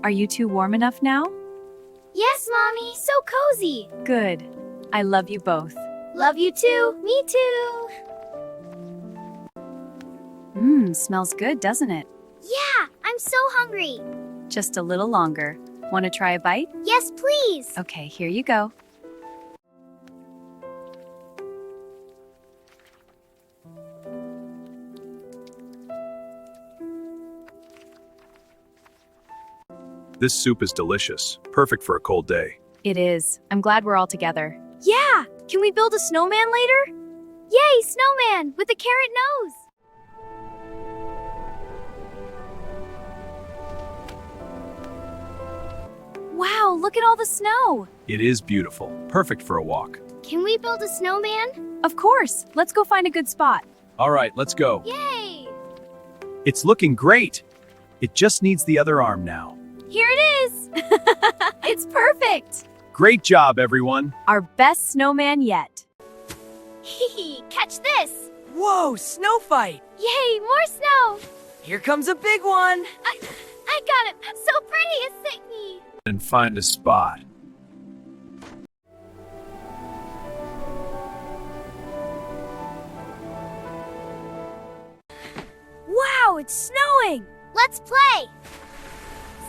Are you two warm enough now? Yes, Mommy, so cozy. Good. I love you both. Love you too. Me too. Smells good, doesn't it? Yeah, I'm so hungry. Just a little longer. Want to try a bite? Yes, please. Okay, here you go. This soup is delicious, perfect for a cold day. It is. I'm glad we're all together. Yeah, can we build a snowman later? Yay, snowman with a carrot nose. Wow, look at all the snow. It is beautiful, perfect for a walk. Can we build a snowman? Of course. Let's go find a good spot. All right, let's go. Yay! It's looking great. It just needs the other arm now. Here it is. It's perfect. Great job, everyone. Our best snowman yet. Hee catch this. Whoa, snow fight! Yay, more snow. Here comes a big one! I got it. So pretty, isn't he? And find a spot. Wow, it's snowing. Let's play.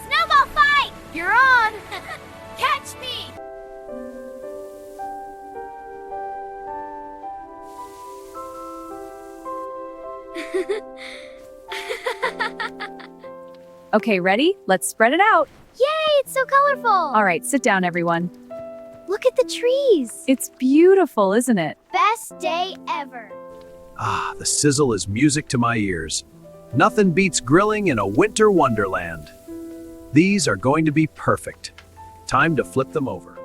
Snowball fight. You're on. Catch me. Okay, ready? Let's spread it out. Yay, it's so colorful. All right, sit down, everyone. Look at the trees. It's beautiful, isn't it? Best day ever. Ah, the sizzle is music to my ears. Nothing beats grilling in a winter wonderland. These are going to be perfect. Time to flip them over.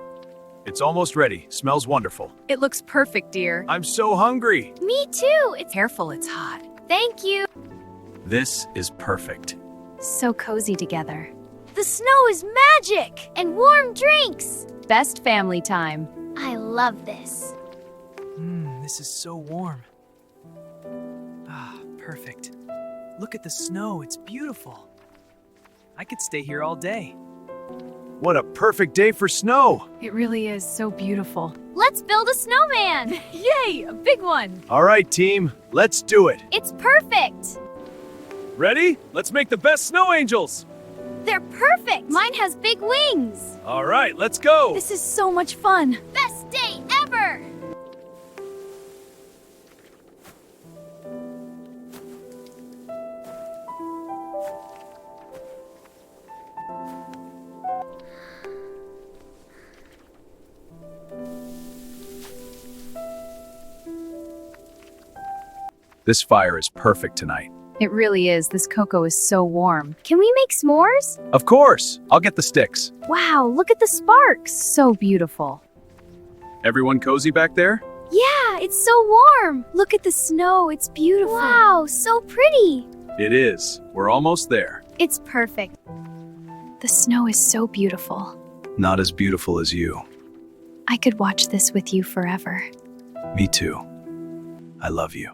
It's almost ready. Smells wonderful. It looks perfect, dear. I'm so hungry. Me too. It's Careful, it's hot. Thank you. This is perfect. So cozy together. The snow is magic and warm drinks. Best family time. I love this. This is so warm. Ah, perfect. Look at the snow, it's beautiful. I could stay here all day. What a perfect day for snow. It really is so beautiful. Let's build a snowman. Yay, a big one. All right, team, let's do it. It's perfect. Ready? Let's make the best snow angels. They're perfect. Mine has big wings. All right, let's go. This is so much fun. Best day ever. This fire is perfect tonight. It really is. This cocoa is so warm. Can we make s'mores? Of course, I'll get the sticks. Wow, look at the sparks. So beautiful. Everyone cozy back there? Yeah, it's so warm. Look at the snow. It's beautiful. Wow, so pretty. It is. We're almost there. It's perfect. The snow is so beautiful. Not as beautiful as you. I could watch this with you forever. Me too. I love you.